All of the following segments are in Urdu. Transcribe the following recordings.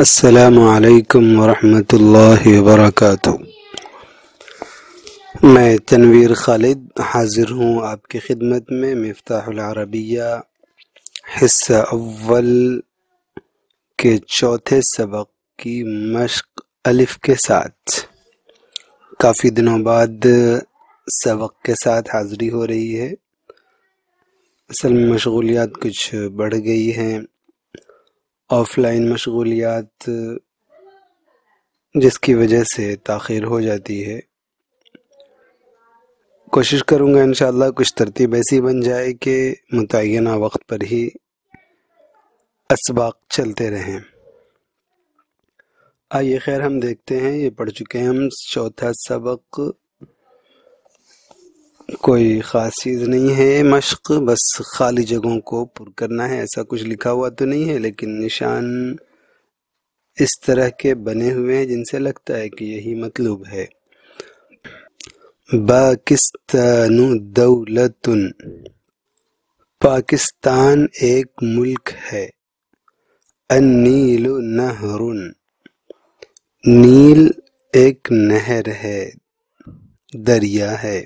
السلام علیکم ورحمۃ اللہ وبرکاتہ۔ میں تنویر خالد حاضر ہوں آپ کی خدمت میں مفتاح العربیہ حصہ اول کے چوتھے سبق کی مشق الف کے ساتھ۔ کافی دنوں بعد سبق کے ساتھ حاضری ہو رہی ہے۔ اصل میں مشغولیات کچھ بڑھ گئی ہیں، آف لائن مشغولیات، جس کی وجہ سے تاخیر ہو جاتی ہے۔ کوشش کروں گا انشاءاللہ کچھ ترتیب ایسی بن جائے کہ متعینہ وقت پر ہی اسباق چلتے رہیں۔ آئیے خیر ہم دیکھتے ہیں، یہ پڑھ چکے ہیں ہم چوتھا سبق۔ کوئی خاص چیز نہیں ہے مشق، بس خالی جگہوں کو پر کرنا ہے۔ ایسا کچھ لکھا ہوا تو نہیں ہے، لیکن نشان اس طرح کے بنے ہوئے ہیں جن سے لگتا ہے کہ یہی مطلوب ہے۔ پاکستان دولت، پاکستان ایک ملک ہے۔ النیل نہر، نیل ایک نہر ہے، دریا ہے۔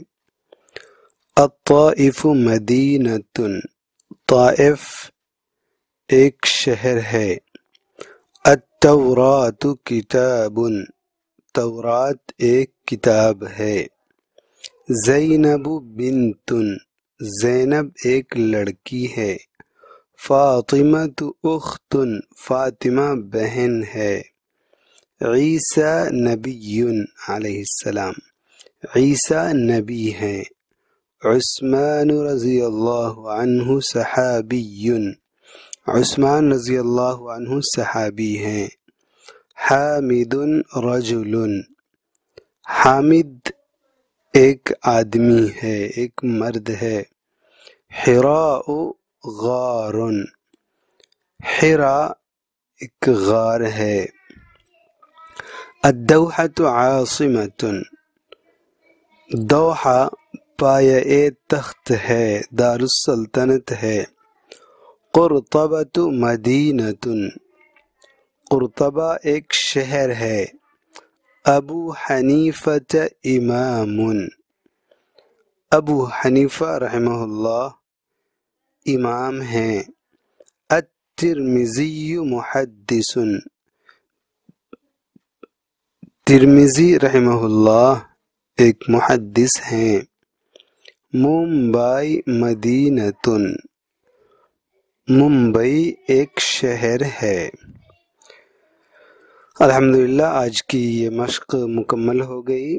الطائف مدینۃ، طائف ایک شہر ہے۔ التوراۃ کتاب، تورات ایک کتاب ہے۔ زینب بنت، زینب ایک لڑکی ہے۔ فاطمۃ اخت، فاطمہ بہن ہے۔ عیسیٰ نبی علیہ السلام، عیسیٰ نبی ہیں۔ عثمان رضی اللہ عنہ صحابی، عثمان رضی اللہ عنہ صحابی ہیں۔ حامد رجل، حامد ایک آدمی ہے، ایک مرد ہے۔ حراء غار، حراء ایک غار ہے۔ الدوحۃ عاصمۃ، دوحہ پایہ تخت ہے، دارالسلطنت ہے۔ قرطبۃ مدینۃ، قرطبہ ایک شہر ہے۔ ابو حنیفہ امام، ابو حنیفہ رحمہ اللہ امام ہیں۔ الترمذی محدث، ترمذی رحمہ اللہ ایک محدث ہیں۔ ممبئی مدینۃ، ممبئی ایک شہر ہے۔ الحمدللہ آج کی یہ مشق مکمل ہو گئی۔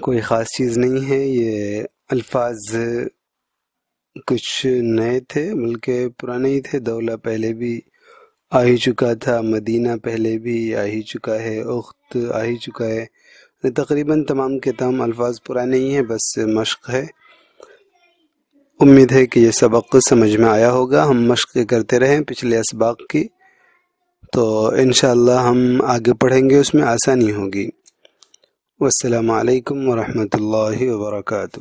کوئی خاص چیز نہیں ہے، یہ الفاظ کچھ نئے تھے بلکہ پرانے ہی تھے۔ دولہ پہلے بھی آ ہی چکا تھا، مدینہ پہلے بھی آ ہی چکا ہے، اخت آ ہی چکا ہے۔ تقریباً تمام کے تمام الفاظ پرانے ہی ہیں، بس مشق ہے۔ امید ہے کہ یہ سبق سمجھ میں آیا ہوگا۔ ہم مشق کرتے رہیں پچھلے اسباق کی، تو انشاءاللہ ہم آگے پڑھیں گے، اس میں آسانی ہوگی۔ والسلام علیکم ورحمۃ اللہ وبرکاتہ۔